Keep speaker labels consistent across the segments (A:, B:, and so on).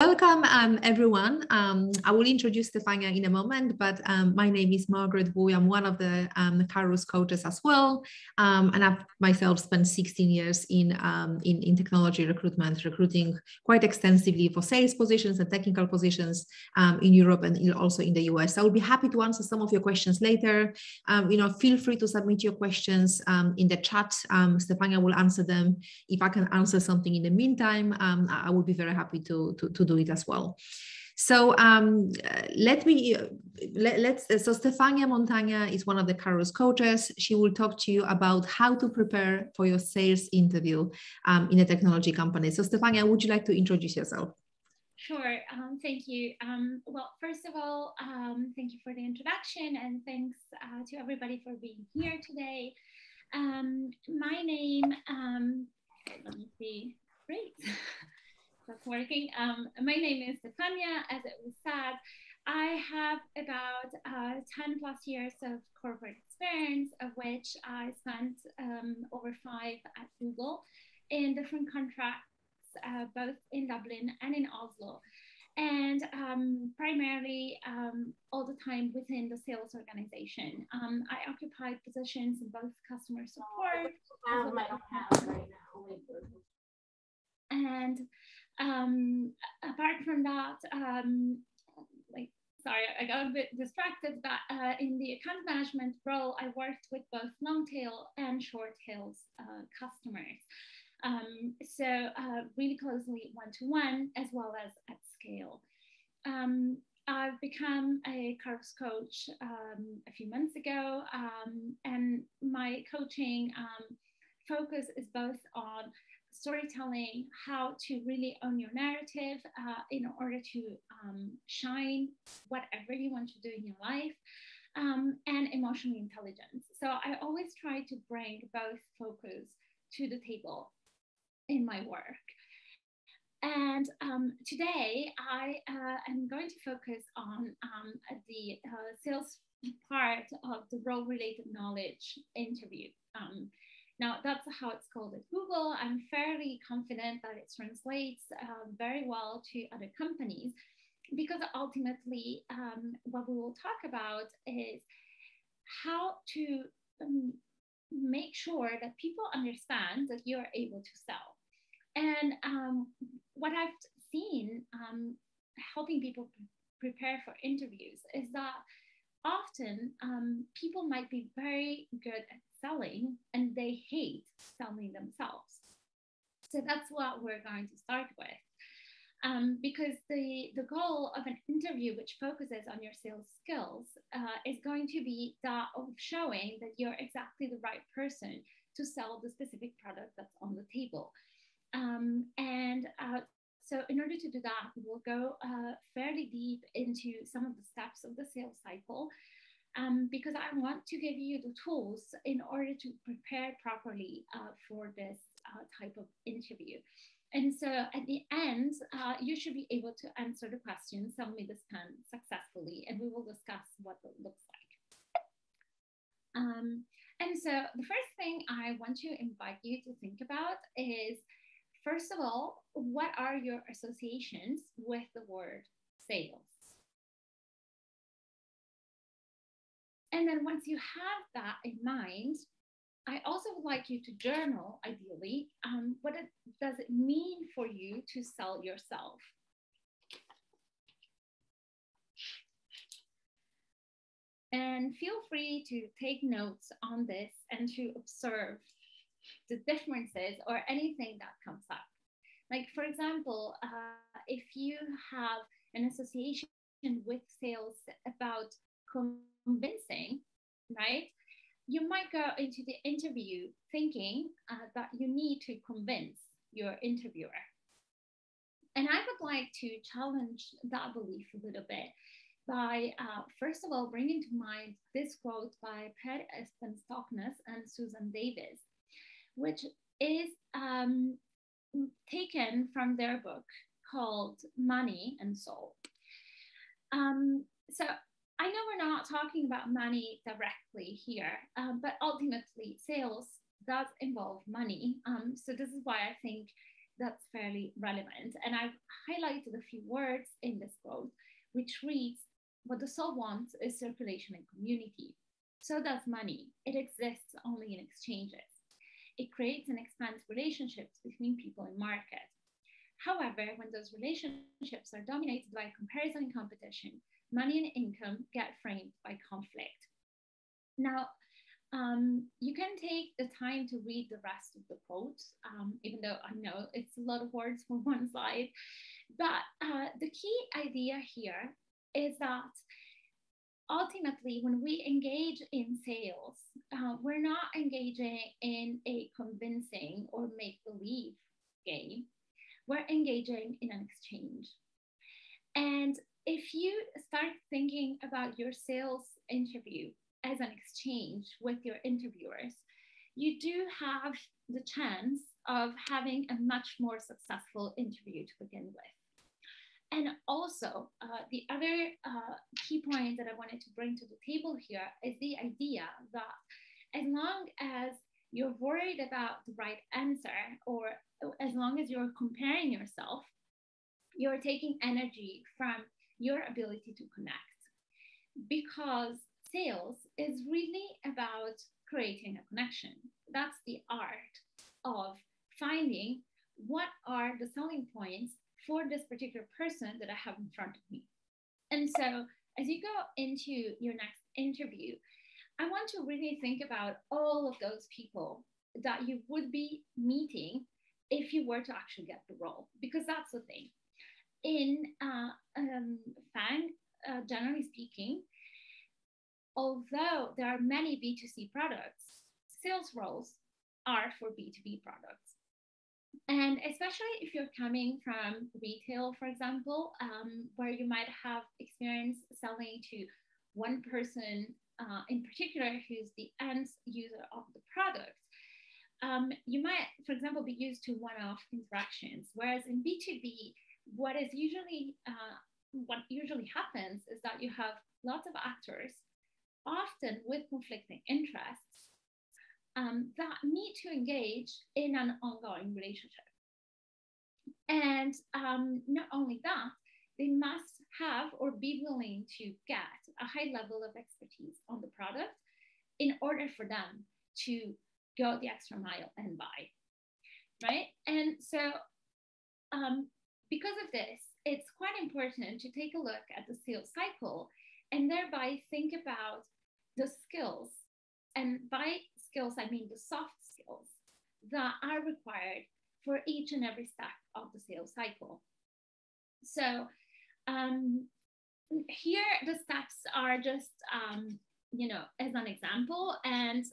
A: Welcome, everyone. I will introduce Stefania in a moment, but my name is Margaret Wu. I'm one of the Kairos coaches as well. And I've myself spent 16 years in technology recruitment, recruiting quite extensively for sales positions and technical positions in Europe and also in the US. I will be happy to answer some of your questions later. Feel free to submit your questions in the chat. Stefania will answer them. If I can answer something in the meantime, I will be very happy to do it as well. So so Stefania Montagna is one of the Kairos coaches. She will talk to you about how to prepare for your sales interview in a technology company. So Stefania, would you like to introduce yourself?
B: Sure, thank you. Well, first of all, thank you for the introduction, and thanks to everybody for being here today. My name, let me see, great. That's working. My name is Stefania. As it was said, I have about 10 plus years of corporate experience, of which I spent over 5 at Google in different contracts, both in Dublin and in Oslo. And primarily all the time within the sales organization. I occupied positions in both customer support. And apart from that, sorry, I got a bit distracted, but in the account management role, I worked with both long tail and short tail customers. So really closely one-to-one as well as at scale. I've become a Kairos coach a few months ago, and my coaching focus is both on storytelling, how to really own your narrative in order to shine whatever you want to do in your life, and emotional intelligence. So I always try to bring both focus to the table in my work. And today I am going to focus on the sales part of the role-related knowledge interview. Now, that's how it's called at Google. I'm fairly confident that it translates very well to other companies, because ultimately what we will talk about is how to make sure that people understand that you're able to sell. And what I've seen helping people prepare for interviews is that often people might be very good at selling and they hate selling themselves. So that's what we're going to start with. Because the goal of an interview which focuses on your sales skills is going to be that of showing that you're exactly the right person to sell the specific product that's on the table. So in order to do that, we'll go fairly deep into some of the steps of the sales cycle, because I want to give you the tools in order to prepare properly for this type of interview. And so at the end, you should be able to answer the question, sell me this pen successfully, and we will discuss what it looks like. And so the first thing I want to invite you to think about is, first of all, what are your associations with the word sales? And then once you have that in mind, I also would like you to journal, ideally, what does it mean for you to sell yourself? And feel free to take notes on this and to observe the differences or anything that comes up. Like, for example, if you have an association with sales about convincing, right? You might go into the interview thinking that you need to convince your interviewer. And I would like to challenge that belief a little bit by, first of all, bringing to mind this quote by Per Espen Stoknes and Susan Davis, which is taken from their book called Money and Soul. So I know we're not talking about money directly here, but ultimately sales does involve money. So this is why I think that's fairly relevant. And I've highlighted a few words in this quote, which reads, what the soul wants is circulation and community. So does money. It exists only in exchanges. It creates and expands relationships between people in market. However, when those relationships are dominated by comparison and competition, money and income get framed by conflict. Now, you can take the time to read the rest of the quote, even though I know it's a lot of words for one slide. But the key idea here is that ultimately, when we engage in sales, we're not engaging in a convincing or make-believe game. We're engaging in an exchange. And if you start thinking about your sales interview as an exchange with your interviewers, you do have the chance of having a much more successful interview to begin with. And also, the other key point that I wanted to bring to the table here is the idea that as long as you're worried about the right answer, or as long as you're comparing yourself, you're taking energy from your ability to connect. Because sales is really about creating a connection. That's the art of finding what are the selling points for this particular person that I have in front of me. And so as you go into your next interview, I want to really think about all of those people that you would be meeting if you were to actually get the role, because that's the thing. In FAANG, generally speaking, although there are many B2C products, sales roles are for B2B products. And especially if you're coming from retail, for example, where you might have experience selling to one person in particular who's the end user of the product, you might, for example, be used to one-off interactions. Whereas in B2B, what usually happens is that you have lots of actors, often with conflicting interests, that need to engage in an ongoing relationship. And not only that, they must have or be willing to get a high level of expertise on the product in order for them to go the extra mile and buy, right? And so because of this, it's quite important to take a look at the sales cycle and thereby think about the skills. And by skills, I mean the soft skills that are required for each and every step of the sales cycle. So here the steps are just, as an example. And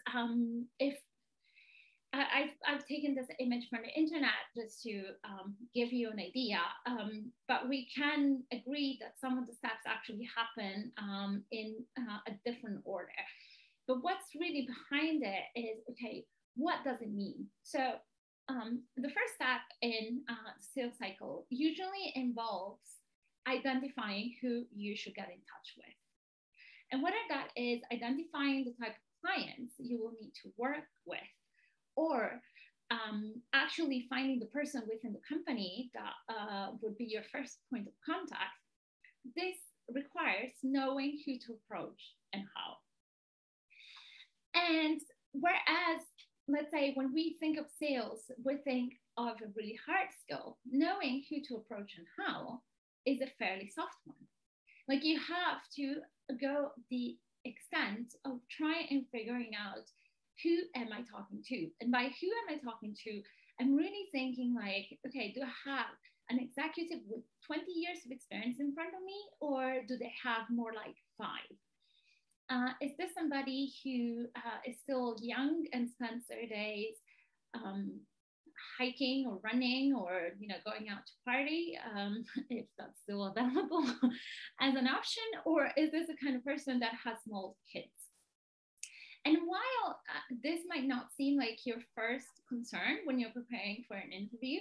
B: if I've taken this image from the internet just to give you an idea, but we can agree that some of the steps actually happen in a different order. But what's really behind it is, okay, what does it mean? So the first step in sales cycle usually involves identifying who you should get in touch with. And whether that is identifying the type of clients you will need to work with, or actually finding the person within the company that would be your first point of contact, this requires knowing who to approach and how. And whereas, let's say when we think of sales, we think of a really hard skill, knowing who to approach and how is a fairly soft one. Like you have to go the extent of trying and figuring out who am I talking to? And by who am I talking to, I'm really thinking like, okay, do I have an executive with 20 years of experience in front of me, or do they have more like 5? Is this somebody who is still young and spends their days hiking or running or going out to party, if that's still available as an option? Or is this a kind of person that has small kids? And while this might not seem like your first concern when you're preparing for an interview,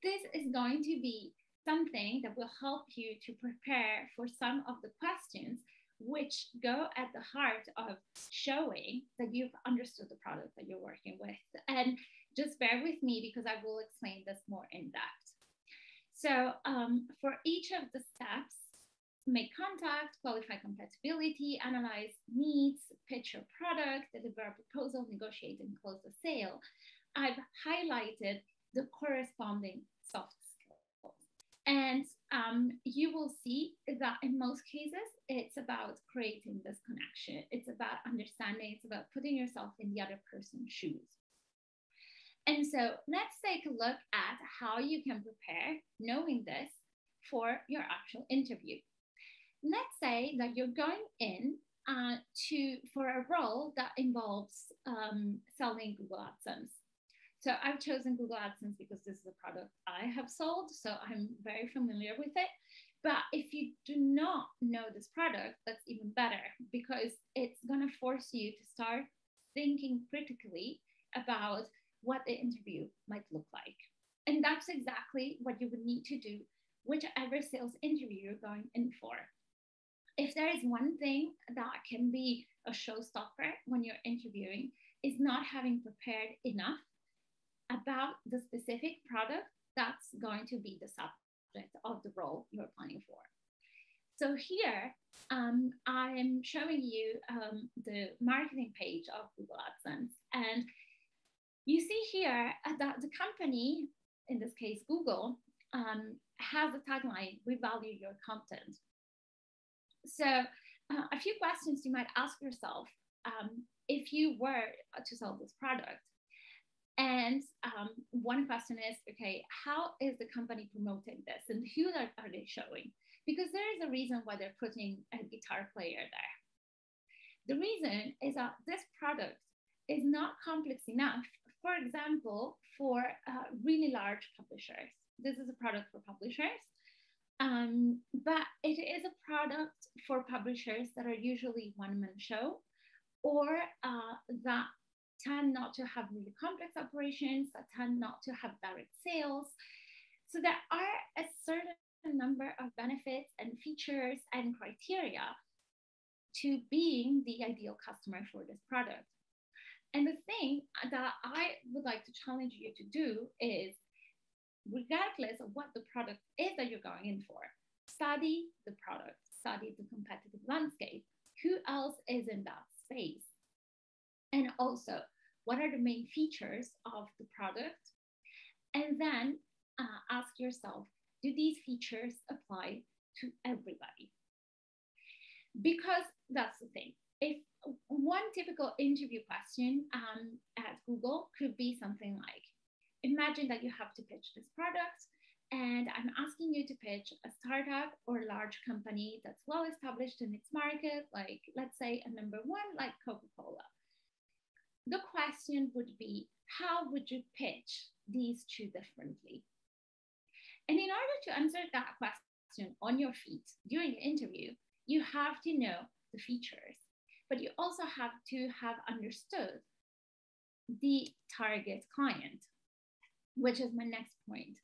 B: this is going to be something that will help you to prepare for some of the questions which go at the heart of showing that you've understood the product that you're working with. And Just bear with me because I will explain this more in depth. So for each of the steps, make contact, qualify compatibility, analyze needs, pitch your product, deliver a proposal, negotiate and close the sale, I've highlighted the corresponding soft skills. And you will see that in most cases, it's about creating this connection. It's about understanding, it's about putting yourself in the other person's shoes. And so let's take a look at how you can prepare, knowing this, for your actual interview. Let's say that you're going in for a role that involves selling Google AdSense. So I've chosen Google AdSense because this is a product I have sold, so I'm very familiar with it. But if you do not know this product, that's even better, because it's going to force you to start thinking critically about what the interview might look like. And that's exactly what you would need to do whichever sales interview you're going in for. If there is one thing that can be a showstopper when you're interviewing, is not having prepared enough about the specific product that's going to be the subject of the role you're applying for. So here, I'm showing you the marketing page of Google AdSense. And you see here that the company, in this case, Google, has a tagline, "We value your content." So a few questions you might ask yourself if you were to sell this product. And one question is, okay, how is the company promoting this and who are they showing? Because there is a reason why they're putting a guitar player there. The reason is that this product is not complex enough, for example, for really large publishers. This is a product for publishers, but it is a product for publishers that are usually one-man show, or that tend not to have really complex operations, that tend not to have direct sales. So there are a certain number of benefits and features and criteria to being the ideal customer for this product. And the thing that I would like to challenge you to do is, regardless of what the product is that you're going in for, study the product, study the competitive landscape. Who else is in that space? And also, what are the main features of the product? And then ask yourself, do these features apply to everybody? Because that's the thing. If one typical interview question at Google could be something like, imagine that you have to pitch this product, and I'm asking you to pitch a startup or a large company that's well established in its market, like let's say a number one, like Coca-Cola. The question would be, how would you pitch these two differently? And in order to answer that question on your feet during the interview, you have to know the features, but you also have to have understood the target client, which is my next point.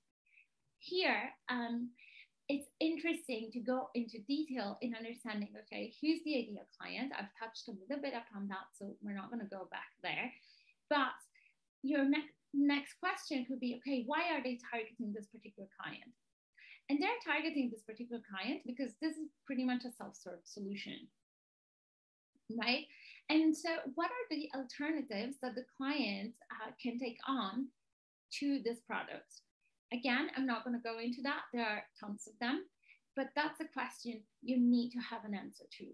B: Here, it's interesting to go into detail in understanding, okay, who's the ideal client? I've touched a little bit upon that, so we're not going to go back there. But your next question could be, okay, why are they targeting this particular client? And they're targeting this particular client because this is pretty much a self-serve solution, right? And so what are the alternatives that the client can take on to this product? Again, I'm not going to go into that. There are tons of them, but that's a question you need to have an answer to.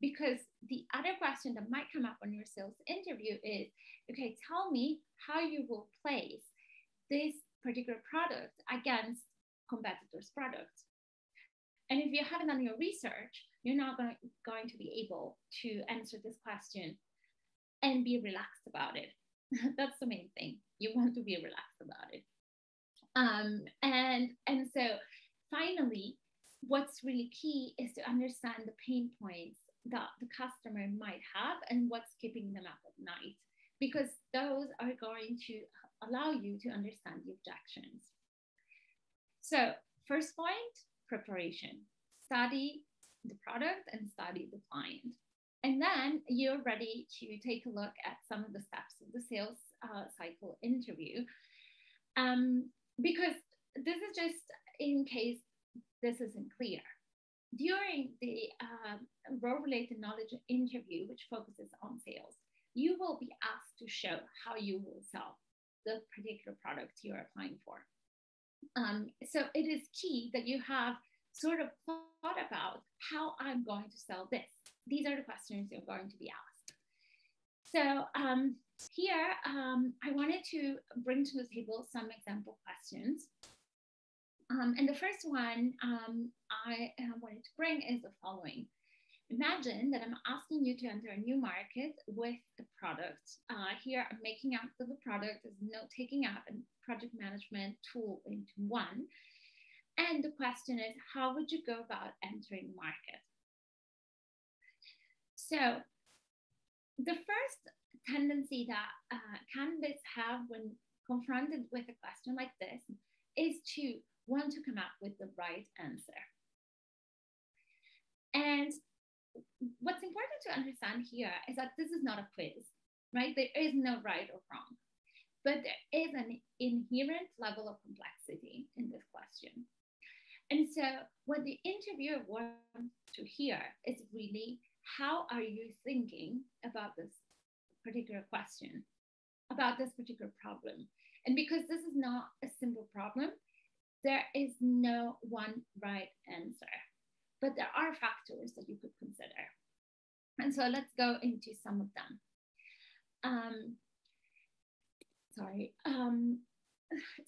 B: Because the other question that might come up on your sales interview is, okay, tell me how you will place this particular product against competitors' products. And if you haven't done your research, you're not going to be able to answer this question and be relaxed about it. That's the main thing. You want to be relaxed about it. And so finally, what's really key is to understand the pain points that the customer might have and what's keeping them up at night, because those are going to allow you to understand the objections. So first point, preparation. Study the product and study the client. And then you're ready to take a look at some of the steps of the sales cycle interview, because this is just in case this isn't clear. During the role-related knowledge interview, which focuses on sales, you will be asked to show how you will sell the particular product you're applying for. So it is key that you have sort of thought about how I'm going to sell this. These are the questions you're going to be asked. So here, I wanted to bring to the table some example questions. And the first one I wanted to bring is the following. Imagine that I'm asking you to enter a new market with a product. Here, I'm making out that the product is note-taking app and project management tool into one. And the question is, how would you go about entering the market? So the first tendency that candidates have when confronted with a question like this is to want to come up with the right answer. And what's important to understand here is that this is not a quiz, right? There is no right or wrong, but there is an inherent level of complexity in this question. And so what the interviewer wants to hear is really, how are you thinking about this particular question, about this particular problem? And because this is not a simple problem, there is no one right answer, but there are factors that you could consider. And so let's go into some of them.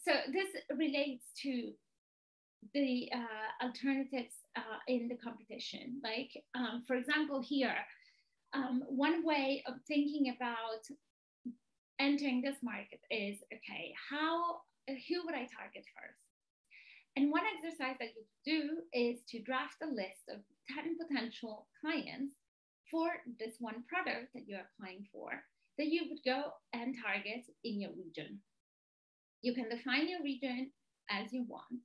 B: So this relates to the alternatives in the competition. Like, for example, here, one way of thinking about entering this market is, okay, who would I target first? And one exercise that you do is to draft a list of 10 potential clients for this one product that you're applying for, that you would go and target in your region. You can define your region as you want,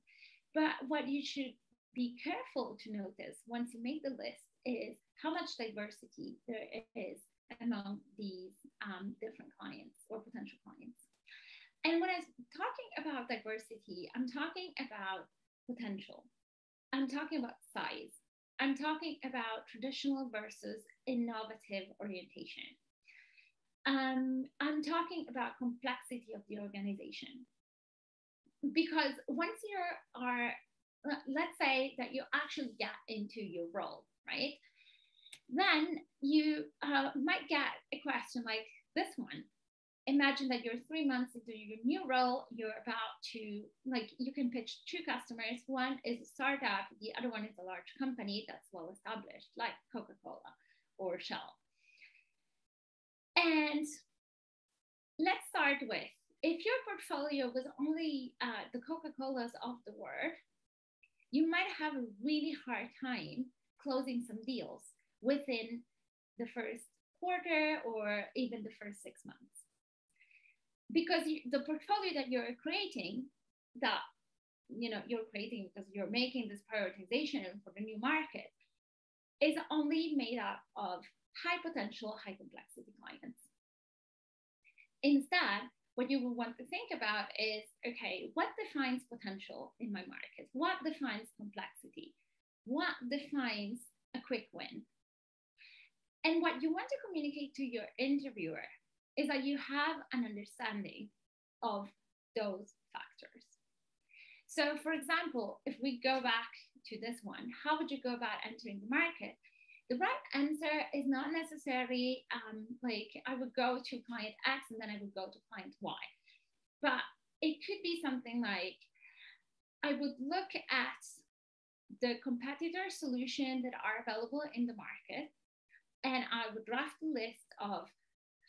B: but what you should be careful to notice once you make the list is how much diversity there is among these different clients or potential clients. And when I'm talking about diversity, I'm talking about potential. I'm talking about size. I'm talking about traditional versus innovative orientation. I'm talking about complexity of the organization. Because once let's say that you actually get into your role, right? Then you might get a question like this one. Imagine that you're 3 months into your new role, you're about to, like, you can pitch 2 customers. One is a startup, the other one is a large company that's well established, like Coca-Cola or Shell. And let's start with, if your portfolio was only the Coca-Colas of the world, you might have a really hard time closing some deals within the first quarter or even the first 6 months. Because the portfolio that you're creating, you're creating because you're making this prioritization for the new market, is only made up of high potential, high complexity clients. Instead, what you will want to think about is, okay, what defines potential in my market? What defines complexity? What defines a quick win? And what you want to communicate to your interviewer is that you have an understanding of those factors. So for example, if we go back to this one, how would you go about entering the market? The right answer is not necessarily like I would go to client X and then I would go to client Y. But it could be something like, I would look at the competitor solution that are available in the market, and I would draft a list of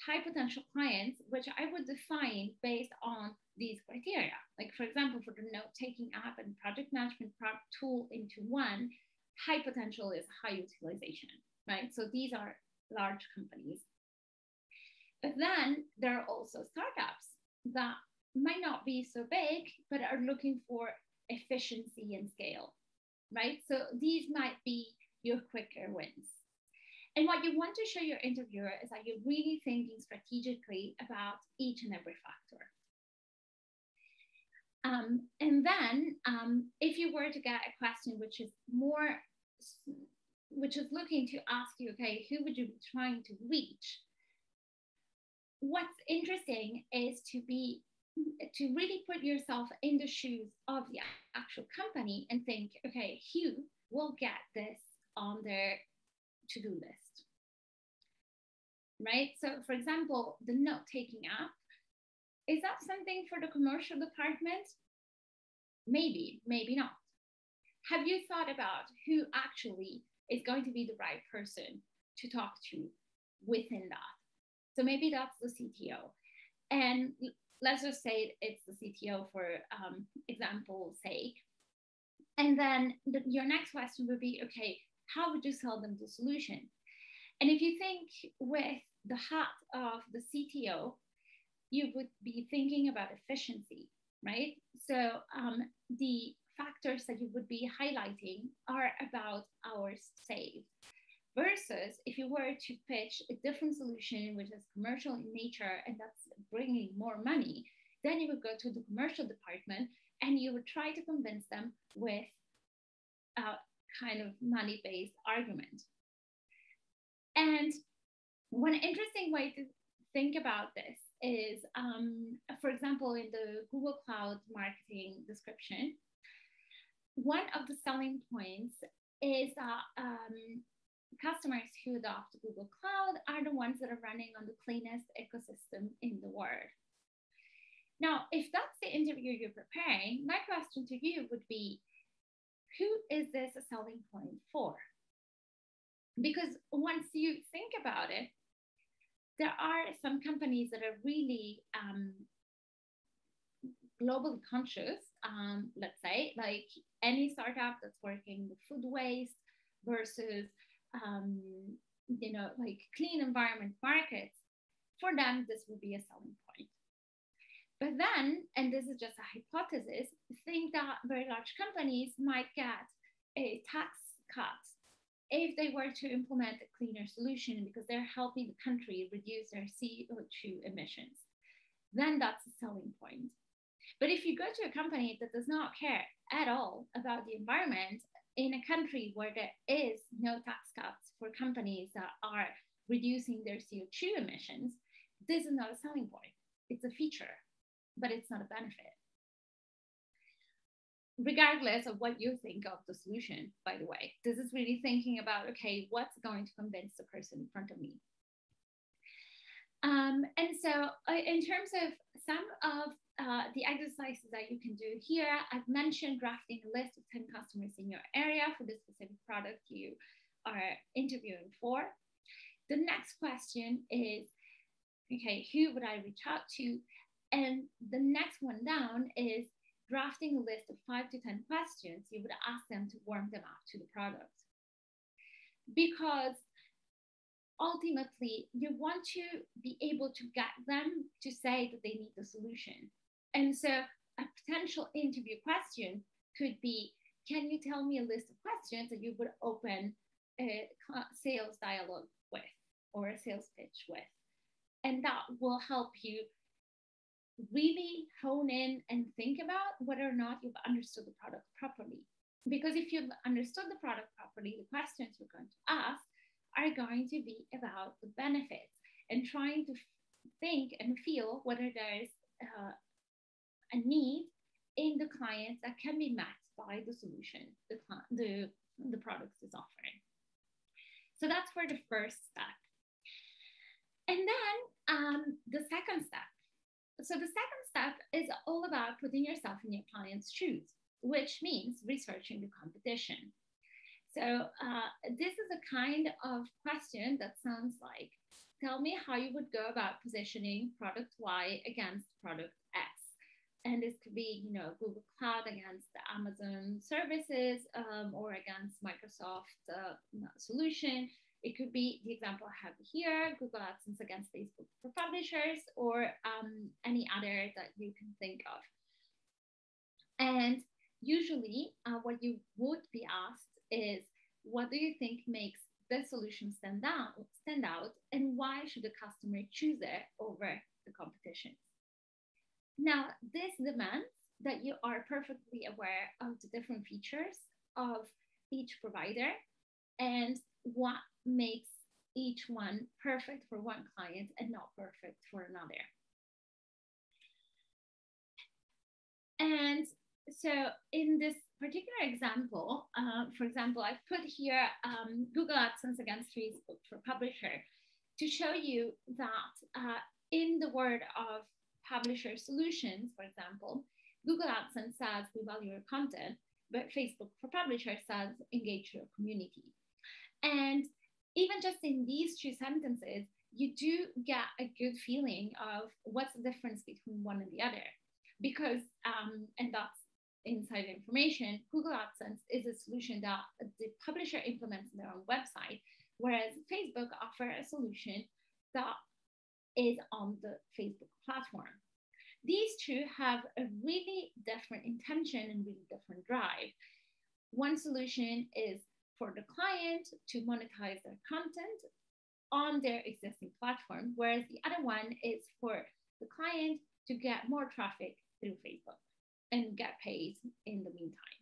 B: high potential clients, which I would define based on these criteria. Like, for example, for the note-taking app and project management tool into one, high potential is high utilization, right? So these are large companies. But then there are also startups that might not be so big, but are looking for efficiency and scale, right? So these might be your quicker wins. And what you want to show your interviewer is that you're really thinking strategically about each and every factor. And then if you were to get a question which is looking to ask you, okay, who would you be trying to reach? What's interesting is to really put yourself in the shoes of the actual company and think, okay, who will get this on their to-do list, right? So for example, the note-taking app, is that something for the commercial department? Maybe, maybe not. Have you thought about who actually is going to be the right person to talk to within that? So maybe that's the CTO. And let's just say it's the CTO for example's sake. And then your next question would be, okay, how would you sell them the solution? And if you think with the hat of the CTO, you would be thinking about efficiency, right? So the factors that you would be highlighting are about hours saved. Versus if you were to pitch a different solution, which is commercial in nature, and that's bringing more money, then you would go to the commercial department and you would try to convince them with a kind of money-based argument. And one interesting way to think about this is, for example, in the Google Cloud marketing description, one of the selling points is that customers who adopt Google Cloud are the ones that are running on the cleanest ecosystem in the world. Now, if that's the interview you're preparing, my question to you would be, who is this a selling point for? Because once you think about it, there are some companies that are really globally conscious, let's say, like any startup that's working with food waste versus like clean environment markets. For them, this will be a selling point. But then, and this is just a hypothesis, think that very large companies might get a tax cut if they were to implement a cleaner solution because they're helping the country reduce their CO2 emissions. Then that's a selling point. But if you go to a company that does not care at all about the environment in a country where there is no tax cuts for companies that are reducing their CO2 emissions, this is not a selling point. It's a feature, but it's not a benefit. Regardless of what you think of the solution, by the way, this is really thinking about, okay, what's going to convince the person in front of me? And so in terms of some of the exercises that you can do here, I've mentioned drafting a list of 10 customers in your area for the specific product you are interviewing for. The next question is, okay, who would I reach out to? And the next one down is drafting a list of 5 to 10 questions you would ask them to warm them up to the product. Because ultimately, you want to be able to get them to say that they need the solution. And so a potential interview question could be, can you tell me a list of questions that you would open a sales dialogue with or a sales pitch with? And that will help you really hone in and think about whether or not you've understood the product properly. Because if you've understood the product properly, the questions you're going to ask are going to be about the benefits and trying to think and feel whether there's a need in the clients that can be met by the solution the product is offering. So that's for the first step. And then the second step. So the second step is all about putting yourself in your client's shoes, which means researching the competition. So this is a kind of question that sounds like, tell me how you would go about positioning product Y against product X. And this could be, Google Cloud against the Amazon services or against Microsoft solution. It could be the example I have here, Google AdSense against Facebook for publishers, or any other that you can think of. And usually what you would be asked is, what do you think makes this solution stand out, and why should the customer choose it over the competition? Now, this demands that you are perfectly aware of the different features of each provider and what makes each one perfect for one client and not perfect for another. And so in this particular example, for example, I've put here Google AdSense against Facebook for publisher to show you that in the world of publisher solutions, for example, Google AdSense says we value your content, but Facebook for publisher says engage your community. And even just in these two sentences, you do get a good feeling of what's the difference between one and the other. Because, and that's inside information, Google AdSense is a solution that the publisher implements on their own website, whereas Facebook offers a solution that is on the Facebook platform. These two have a really different intention and really different drive. One solution is for the client to monetize their content on their existing platform, whereas the other one is for the client to get more traffic through Facebook and get paid in the meantime.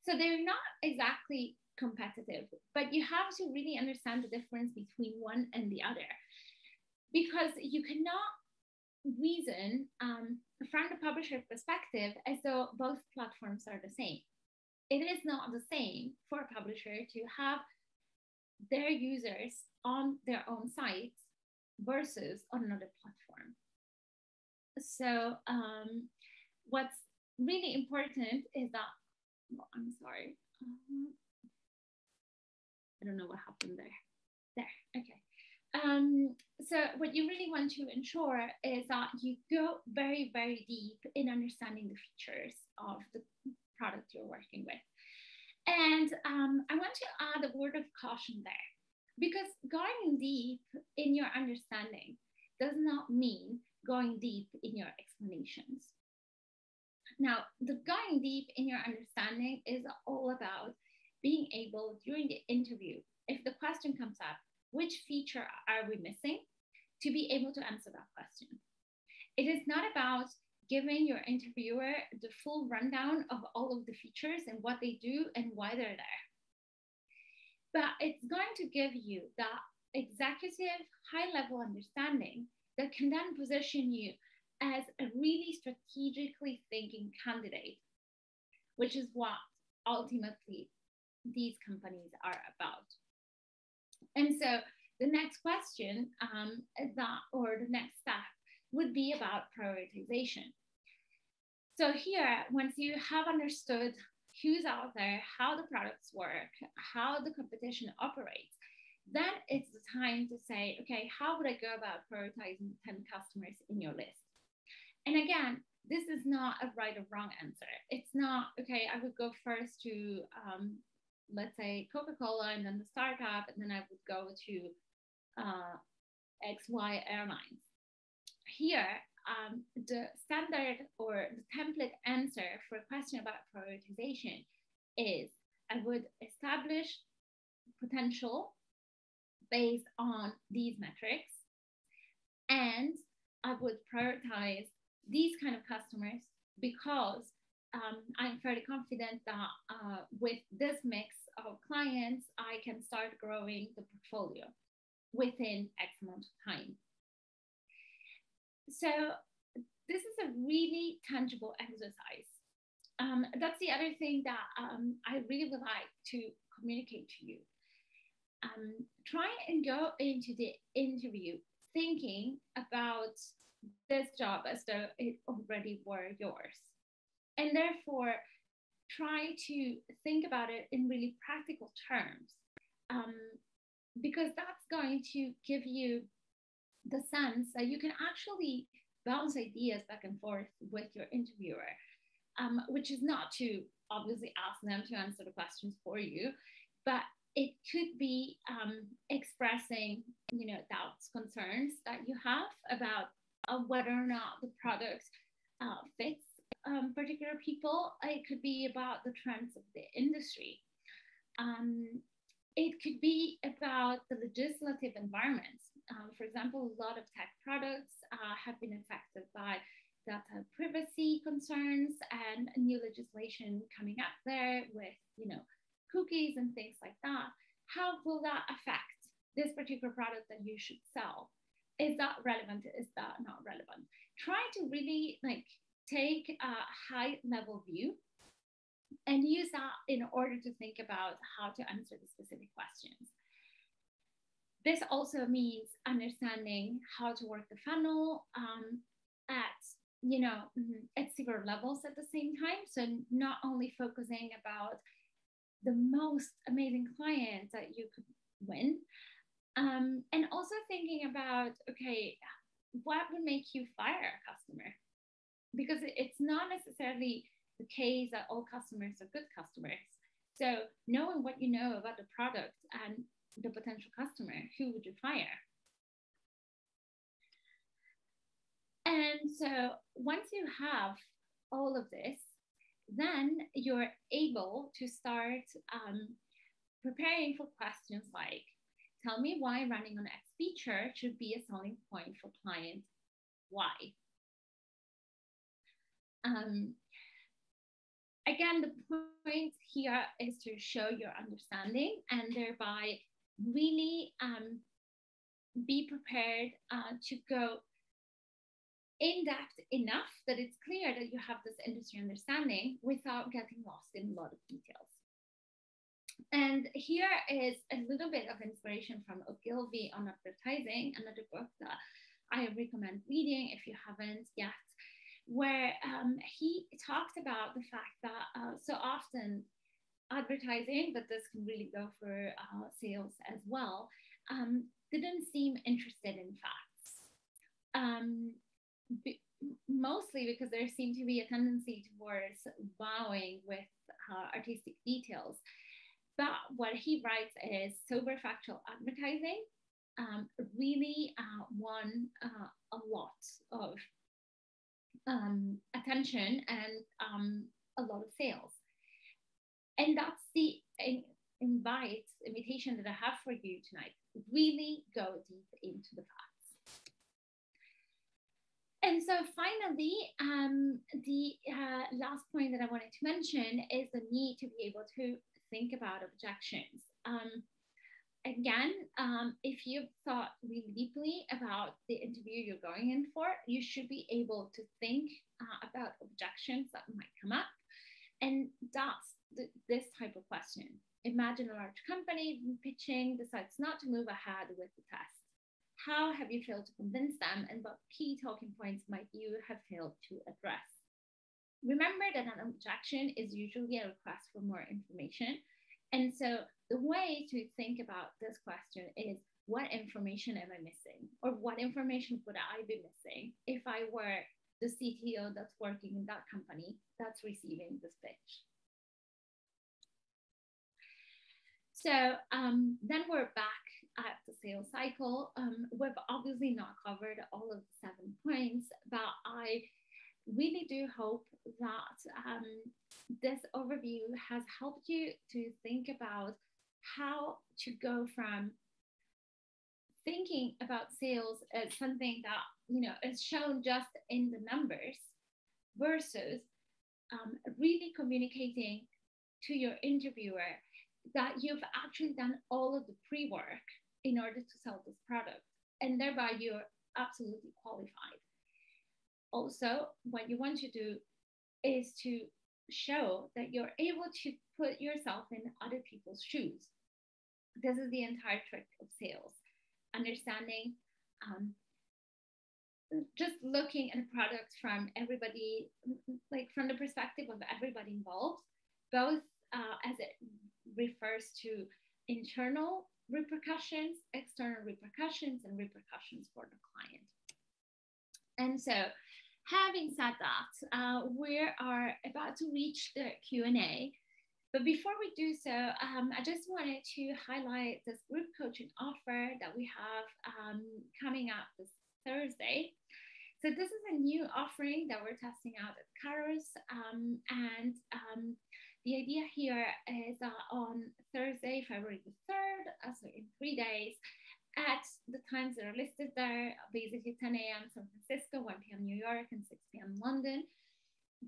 B: So they're not exactly competitive, but you have to really understand the difference between one and the other, because you cannot reason from the publisher perspective as though both platforms are the same. It is not the same for a publisher to have their users on their own sites versus on another platform. So what's really important is that, oh, I'm sorry. I don't know what happened there. There, okay. So what you really want to ensure is that you go very, very deep in understanding the features of the product you're working with. And I want to add a word of caution there, because going deep in your understanding does not mean going deep in your explanations. Now, the going deep in your understanding is all about being able, during the interview, if the question comes up, which feature are we missing, to be able to answer that question. It is not about giving your interviewer the full rundown of all of the features and what they do and why they're there. But it's going to give you that executive high-level understanding that can then position you as a really strategically thinking candidate, which is what ultimately these companies are about. And so the next question or the next step would be about prioritization. So here, once you have understood who's out there, how the products work, how the competition operates, then it's the time to say, okay, how would I go about prioritizing 10 customers in your list? And again, this is not a right or wrong answer. It's not, okay, I would go first to, let's say, Coca-Cola and then the startup, and then I would go to XY Airlines. Here, the standard or the template answer for a question about prioritization is I would establish potential based on these metrics, and I would prioritize these kind of customers because I'm fairly confident that with this mix of clients, I can start growing the portfolio within X amount of time. So this is a really tangible exercise. That's the other thing that I really would like to communicate to you. Try and go into the interview thinking about this job as though it already were yours. And therefore, try to think about it in really practical terms, because that's going to give you the sense that you can actually bounce ideas back and forth with your interviewer, which is not to obviously ask them to answer the questions for you, but it could be expressing, doubts, concerns that you have about whether or not the product fits particular people. It could be about the trends of the industry. It could be about the legislative environment. For example, a lot of tech products have been affected by data privacy concerns and new legislation coming up there with, cookies and things like that. How will that affect this particular product that you should sell? Is that relevant? Is that not relevant? Try to really take a high level view and use that in order to think about how to answer the specific questions. This also means understanding how to work the funnel at several levels at the same time. So not only focusing about the most amazing clients that you could win, and also thinking about, okay, what would make you fire a customer? Because it's not necessarily the case that all customers are good customers. So knowing what you know about the product and the potential customer, who would you fire? And so once you have all of this, then you're able to start preparing for questions like, tell me why running on X feature should be a selling point for client Y. Again, the point here is to show your understanding and thereby really be prepared to go in depth enough that it's clear that you have this industry understanding without getting lost in a lot of details. And here is a little bit of inspiration from Ogilvy on advertising, another book that I recommend reading if you haven't yet, where he talked about the fact that so often advertising, but this can really go for sales as well, didn't seem interested in facts. Mostly because there seemed to be a tendency towards wowing with artistic details. But what he writes is sober factual advertising really won a lot of attention and a lot of sales. And that's the invitation that I have for you tonight. Really go deep into the facts. And so finally, the last point that I wanted to mention is the need to be able to think about objections. Again, if you've thought really deeply about the interview you're going in for, you should be able to think about objections that might come up. And that's this type of question. Imagine a large company pitching, decides not to move ahead with the test. How have you failed to convince them, and what key talking points might you have failed to address? Remember that an objection is usually a request for more information. And so the way to think about this question is, what information am I missing? Or what information would I be missing if I were the CTO that's working in that company that's receiving this pitch? So then we're back at the sales cycle. We've obviously not covered all of the 7 points, but I really do hope that this overview has helped you to think about how to go from thinking about sales as something that is shown just in the numbers versus really communicating to your interviewer that you've actually done all of the pre-work in order to sell this product, and thereby you're absolutely qualified. Also, what you want to do is to show that you're able to put yourself in other people's shoes. This is the entire trick of sales. Understanding, just looking at a product from everybody, like from the perspective of everybody involved, both as it refers to internal repercussions, external repercussions, and repercussions for the client. And so, having said that, we are about to reach the Q&A. But before we do so, I just wanted to highlight this group coaching offer that we have coming up this Thursday. So this is a new offering that we're testing out at Kairos. And the idea here is on Thursday, February the 3rd, so in 3 days, at the times that are listed there, basically 10 a.m. San Francisco, 1 p.m. New York, and 6 p.m. London.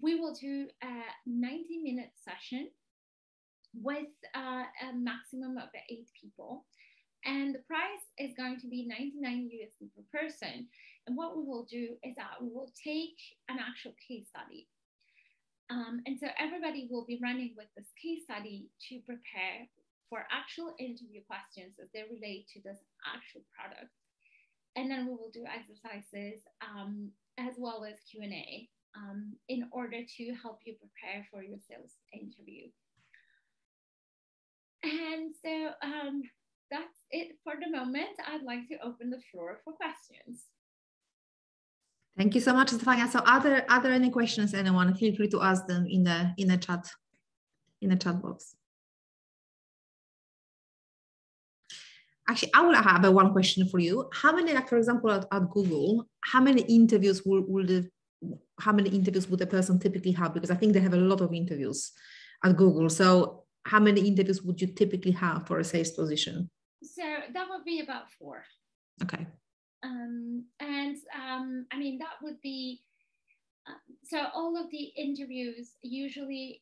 B: We will do a 90-minute session with a maximum of 8 people. And the price is going to be 99 USD per person. And what we will do is that we will take an actual case study. And so everybody will be running with this case study to prepare for actual interview questions as they relate to this actual product. And then we will do exercises as well as Q&A in order to help you prepare for your sales interview. And so that's it for the moment. I'd like to open the floor for questions.
A: Thank you so much, Stefania. So are there any questions, anyone? Feel free to ask them in the chat box. Actually, I will have one question for you. How many, like for example, at Google, how many interviews would a person typically have? Because I think they have a lot of interviews at Google. So how many interviews would you typically have for a sales position?
B: So that would be about 4.
A: Okay.
B: I mean, that would be, so all of the interviews usually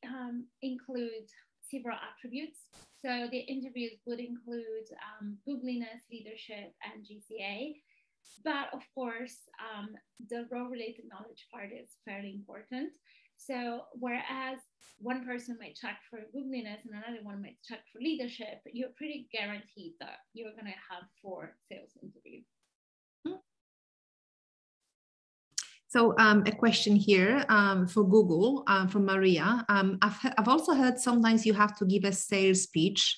B: include several attributes. So the interviews would include Googliness, leadership, and GCA. But of course, the role-related knowledge part is fairly important. So whereas one person might check for Googliness and another one might check for leadership, you're pretty guaranteed that you're going to have 4 sales interviews.
A: So a question here for Google from Maria. I've also heard sometimes you have to give a sales pitch,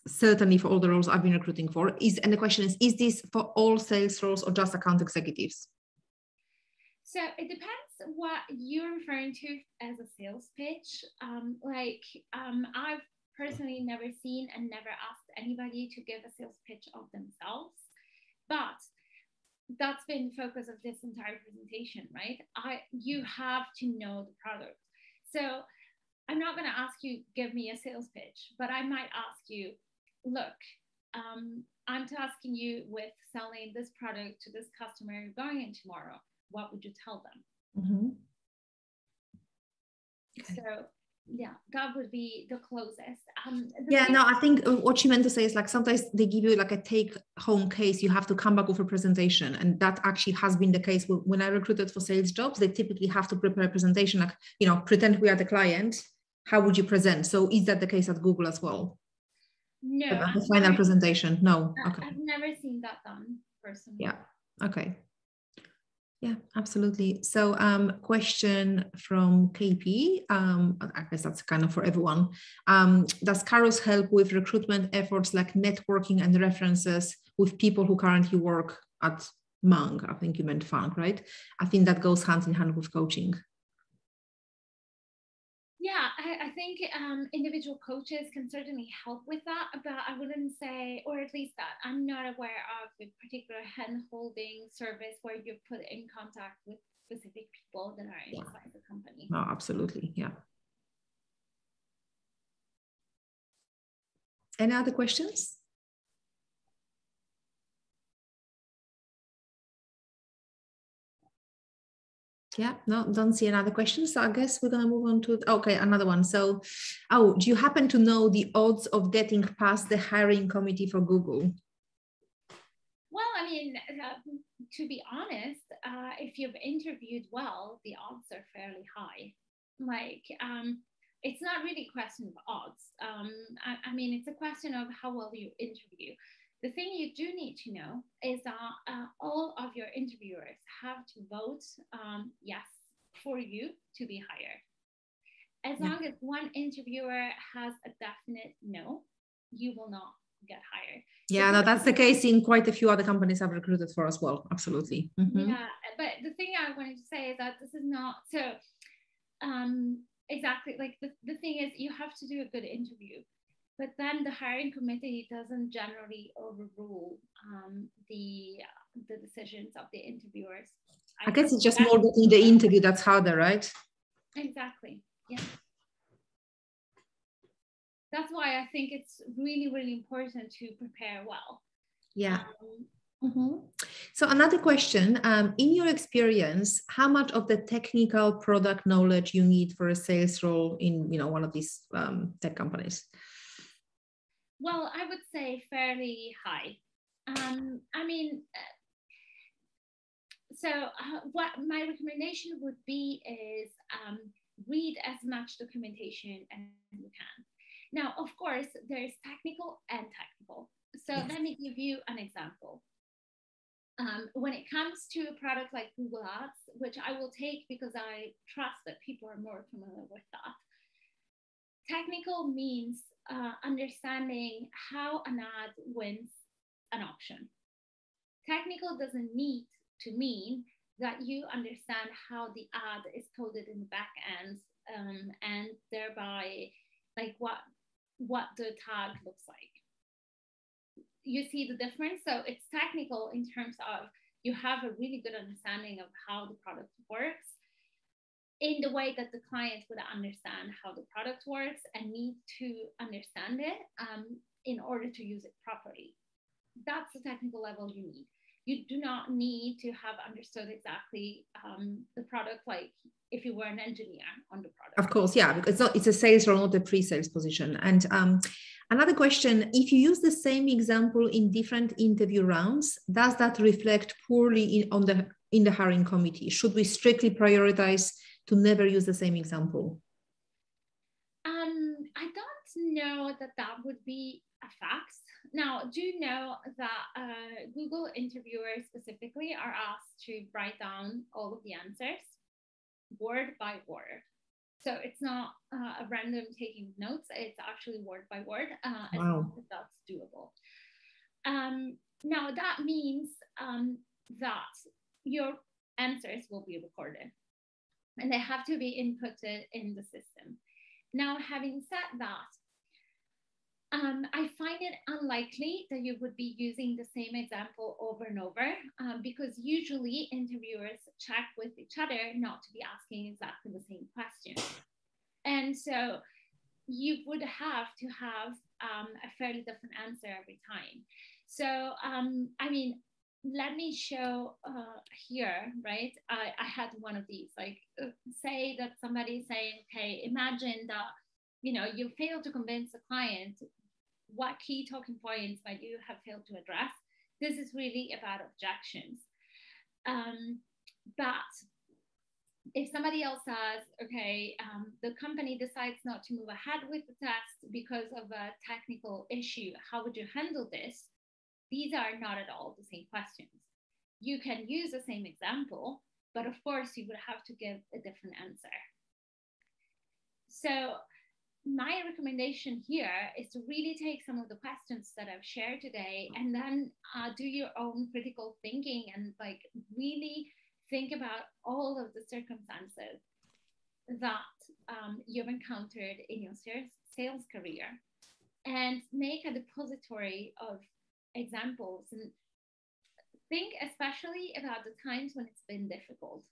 A: certainly for all the roles I've been recruiting for. And the question is this for all sales roles or just account executives?
B: So it depends what you're referring to as a sales pitch. I've personally never seen and never asked anybody to give a sales pitch of themselves, but that's been the focus of this entire presentation, right? You have to know the product. So I'm not going to ask you, give me a sales pitch, but I might ask you, look, I'm tasking you with selling this product to this customer you're going in tomorrow. What would you tell them?
A: Mm-hmm. Okay.
B: So yeah, that would be the closest.
A: I think what she meant to say is like sometimes they give you like a take-home case. You have to come back with a presentation, and that actually has been the case when I recruited for sales jobs. They typically have to prepare a presentation, like pretend we are the client. How would you present? So is that the case at Google as well?
B: No,
A: the final presentation. No, okay.
B: I've never seen that done personally.
A: Yeah. Okay. Yeah, absolutely. So question from KP, I guess that's kind of for everyone. Does Kairos help with recruitment efforts like networking and references with people who currently work at FAANG? I think you meant FAANG, right? I think that goes hand in hand with coaching.
B: Yeah, I think individual coaches can certainly help with that, but I wouldn't say, or at least that I'm not aware of a particular hand-holding service where you put in contact with specific people that are inside the company.
A: No, absolutely, yeah. Any other questions? Yeah, no, don't see another question. So I guess we're going to move on to, okay, another one. So, do you happen to know the odds of getting past the hiring committee for Google?
B: Well, I mean, to be honest, if you've interviewed well, the odds are fairly high. Like, it's not really a question of odds. I mean, it's a question of how well you interview. The thing you do need to know is that all of your interviewers have to vote yes for you to be hired. As long as one interviewer has a definite no, you will not get hired.
A: Yeah, no, that's the case in quite a few other companies I've recruited for as well. Absolutely. Mm-hmm.
B: Yeah, but the thing I wanted to say is that this is not so exactly like the thing is you have to do a good interview. But then the hiring committee doesn't generally overrule the decisions of the interviewers.
A: I guess it's just more getting the interview that's harder, right?
B: Exactly. Yeah. that's why I think it's really, really important to prepare well.
A: Yeah. So another question, in your experience, how much of the technical product knowledge you need for a sales role in, one of these tech companies?
B: Well, I would say fairly high. What my recommendation would be is read as much documentation as you can. Now, of course, there's technical and technical. So let me give you an example. When it comes to a product like Google Ads, which I will take because I trust that people are more familiar with that, technical means understanding how an ad wins an auction. Technical doesn't need to mean that you understand how the ad is coded in the back end and thereby like what the tag looks like. You see the difference? So it's technical in terms of you have a really good understanding of how the product works in the way that the client would understand how the product works and need to understand it in order to use it properly. That's the technical level you need. You do not need to have understood exactly the product, like if you were an engineer on the product.
A: Of course, yeah, because it's a sales role, not a pre-sales position. And another question, if you use the same example in different interview rounds, does that reflect poorly in the hiring committee? Should we strictly prioritize to never use the same example?
B: I don't know that would be a fact. Now, do know that Google interviewers specifically are asked to write down all of the answers word by word. So it's not a random taking notes, it's actually word by word, as long as that's doable. Now, that means that your answers will be recorded and they have to be inputted in the system. Now, having said that, I find it unlikely that you would be using the same example over and over because usually interviewers check with each other not to be asking exactly the same question. And so you would have to have a fairly different answer every time. So, let me show here, right? I had one of these, like say that somebody's saying, okay, imagine that, you failed to convince the client. What key talking points might you have failed to address? This is really about objections. But if somebody else says, okay, the company decides not to move ahead with the test because of a technical issue, how would you handle this? These are not at all the same questions. You can use the same example, but of course you would have to give a different answer. So my recommendation here is to really take some of the questions that I've shared today and then do your own critical thinking and like really think about all of the circumstances that you've encountered in your sales career and make a depository of examples and think especially about the times when it's been difficult.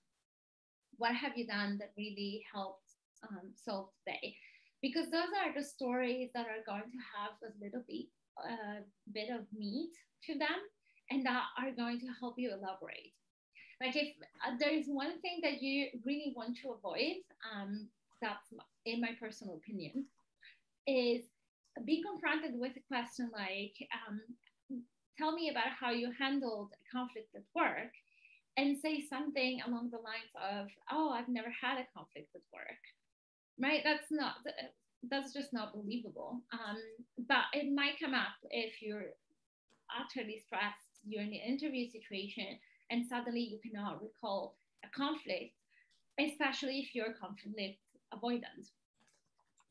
B: What have you done that really helped solve the day? Because those are the stories that are going to have a little bit of meat to them and that are going to help you elaborate. Like if there is one thing that you really want to avoid, that's in my personal opinion, is being confronted with a question like, tell me about how you handled a conflict at work and say something along the lines of, oh, I've never had a conflict at work. Right? That's just not believable. But it might come up if you're utterly stressed, you're in an interview situation and suddenly you cannot recall a conflict, especially if you're conflict avoidant.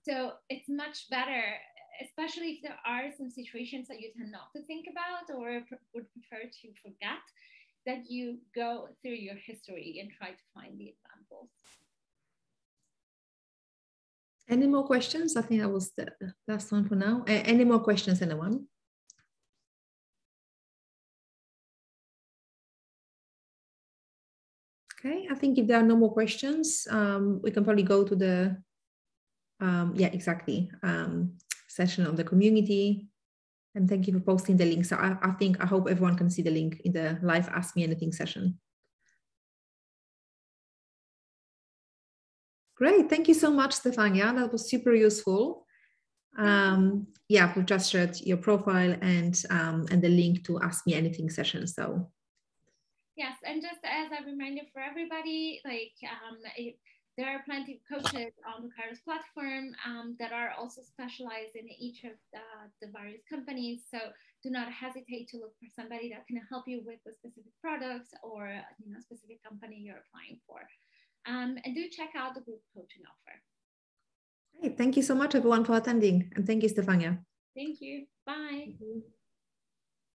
B: So it's much better, especially if there are some situations that you tend not to think about or would prefer to forget, that you go through your history and try to find the examples.
A: Any more questions? I think that was the last one for now. Any more questions, anyone? Okay, I think if there are no more questions, we can probably go to the, yeah, exactly. session on the community. And thank you for posting the link. So I hope everyone can see the link in the live Ask Me Anything session. Great, thank you so much, Stefania. That was super useful. Yeah, we've just shared your profile and the link to Ask Me Anything session. So
B: yes, and just as a reminder for everybody, like there are plenty of coaches on the Kairos platform that are also specialized in each of the various companies. So do not hesitate to look for somebody that can help you with the specific products or specific company you're applying for. And do check out the group coaching offer.
A: Great. Thank you so much, everyone, for attending. And thank you, Stefania.
B: Thank you. Bye.
A: Thank you.